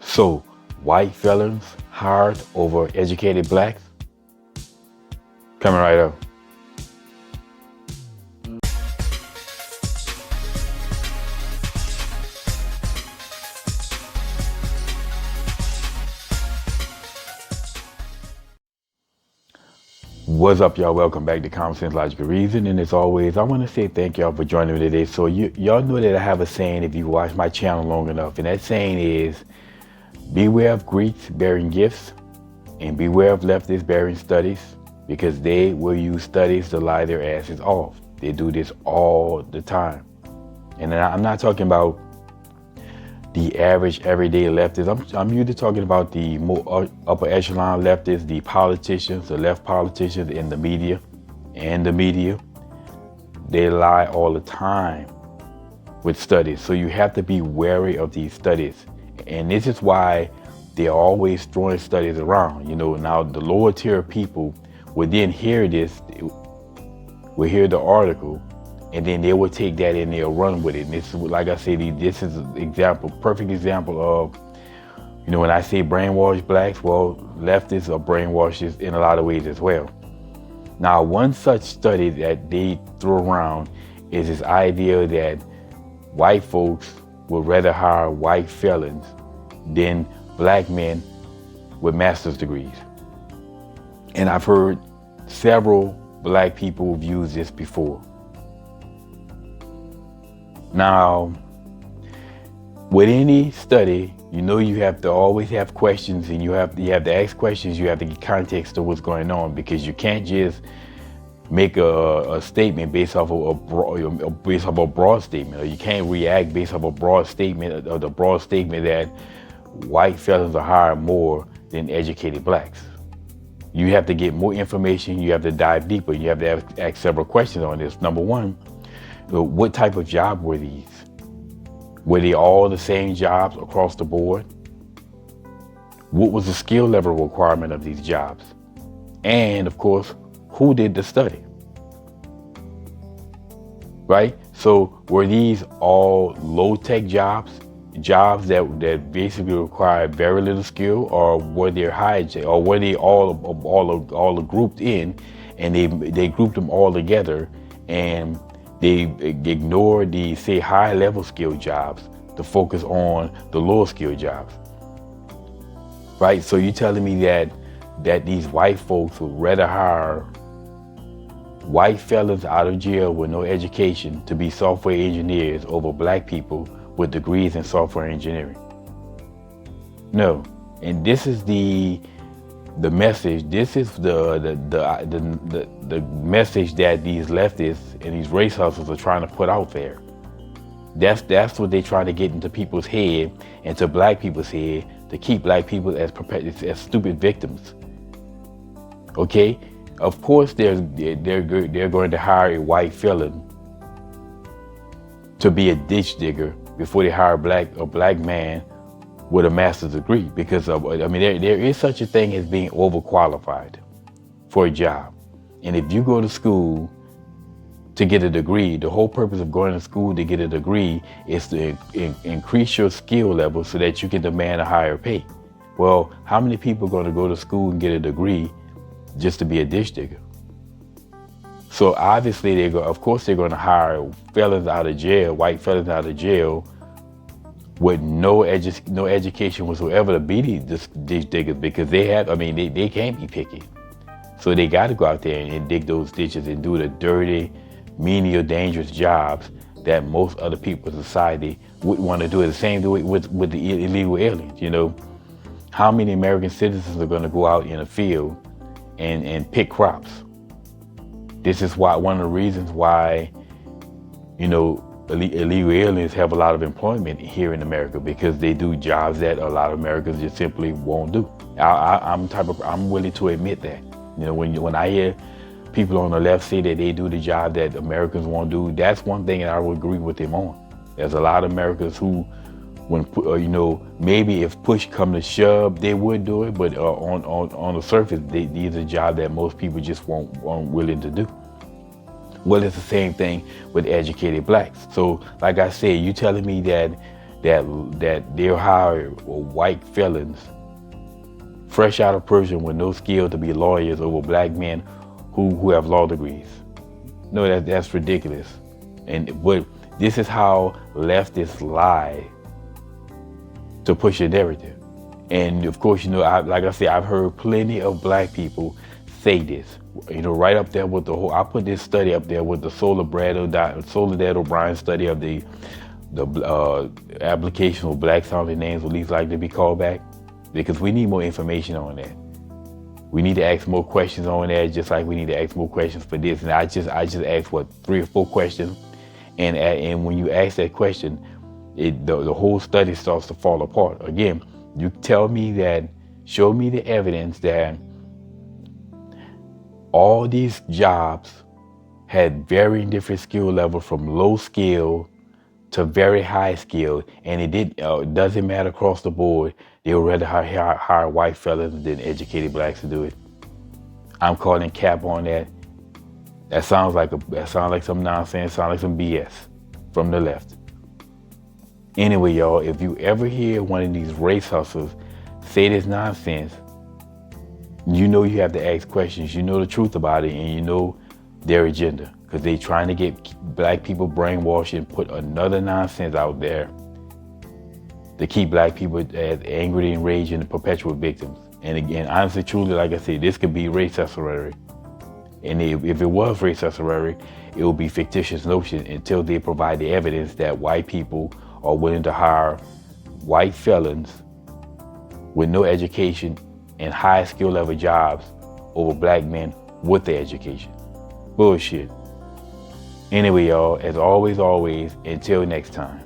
So, white felons hired over educated blacks? Coming right up. What's up, y'all? Welcome back to Common Sense Logical Reason. And as always, I want to say thank y'all for joining me today. So y'all know that I have a saying if you watch my channel long enough. And that saying is, beware of Greeks bearing gifts and beware of leftists bearing studies, because they will use studies to lie their asses off. They do this all the time. And I'm not talking about the average everyday leftist. I'm usually talking about the more upper echelon leftists, the politicians, the left politicians in the media. They lie all the time with studies. So you have to be wary of these studies. And this is why they're always throwing studies around. Now the lower tier people would then hear this, will hear the article, and then they will take that and they'll run with it. And this is, like I said, this is an perfect example of, when I say brainwash blacks, well, leftists are brainwashed in a lot of ways as well. Now, one such study that they throw around is this idea that white folks would rather hire white felons than black men with master's degrees. And I've heard several black people have used this before. Now, with any study, you have to always have questions, and you have to ask questions. You have to get context of what's going on, because you can't just make a statement based off of a broad statement, or you can't react based off a broad statement, or the broad statement that white felons are hired more than educated blacks. You have to get more information. You have to dive deeper. You have to ask several questions on this. Number one, what type of job were these? Were they all the same jobs across the board? What was the skill level requirement of these jobs? And of course, who did the study? Right? So were these all low-tech jobs that basically required very little skill, or were they high-tech, or were they all grouped in, and they grouped them all together, and they ignored the, say, high-level skill jobs to focus on the lower skill jobs, right? So you're telling me that these white folks would rather hire white felons out of jail with no education to be software engineers over black people with degrees in software engineering? No. And this is the message. This is the message that these leftists and these race hustlers are trying to put out there. That's what they're trying to get into people's head, into black people's head, to keep black people as stupid victims. Okay, of course they're going to hire a white felon to be a ditch digger before they hire a black man with a master's degree, because there is such a thing as being overqualified for a job. And if you go to school to get a degree, the whole purpose of going to school to get a degree is to increase your skill level so that you can demand a higher pay. Well, how many people are going to go to school and get a degree just to be a ditch digger? So obviously of course they're going to hire felons out of jail, white felons out of jail, with no education whatsoever to be these ditch diggers, because they can't be picky. So they got to go out there and dig those ditches and do the dirty, menial, dangerous jobs that most other people in society wouldn't want to do. The same way with the illegal aliens. How many American citizens are going to go out in a field and pick crops? This is why one of the reasons why illegal aliens have a lot of employment here in America, because they do jobs that a lot of Americans just simply won't do. I'm willing to admit that. When I hear people on the left say that they do the job that Americans won't do, that's one thing that I would agree with them on. There's a lot of Americans who, maybe if push come to shove, they would do it, but on the surface, these are jobs that most people just won't willing to do. Well, it's the same thing with educated blacks. So, like I said, you telling me that that they'll hire white felons fresh out of prison with no skill to be lawyers over black men who have law degrees. No, that's ridiculous. But this is how leftists lie to push a narrative. And of course, like I said, I've heard plenty of black people say this. Right up there with the whole. I put this study up there with the Soledad O'Brien study of the application of black sounding names will least likely to be called back, because we need more information on that. We need to ask more questions on that, just like we need to ask more questions for this. And I just asked 3 or 4 questions, and when you ask that question, the whole study starts to fall apart. Again, you show me the evidence that all these jobs had varying different skill levels, from low skill to very high skill, and it doesn't matter across the board. They would rather hire white fellas than educated blacks to do it. I'm calling cap on that. That sounds like some nonsense. Sounds like some BS from the left. Anyway, y'all, if you ever hear one of these race hustlers say this nonsense, you have to ask questions. You know the truth about it, and you know their agenda, because they're trying to get black people brainwashed and put another nonsense out there to keep black people as angry, enraged, and perpetual victims. And again, honestly, truly, like I said, this could be race hustleric. And if it was race hustleric, it would be fictitious notion until they provide the evidence that white people are willing to hire white felons with no education and high skill level jobs over black men with the education. Bullshit. Anyway, y'all, as always, until next time.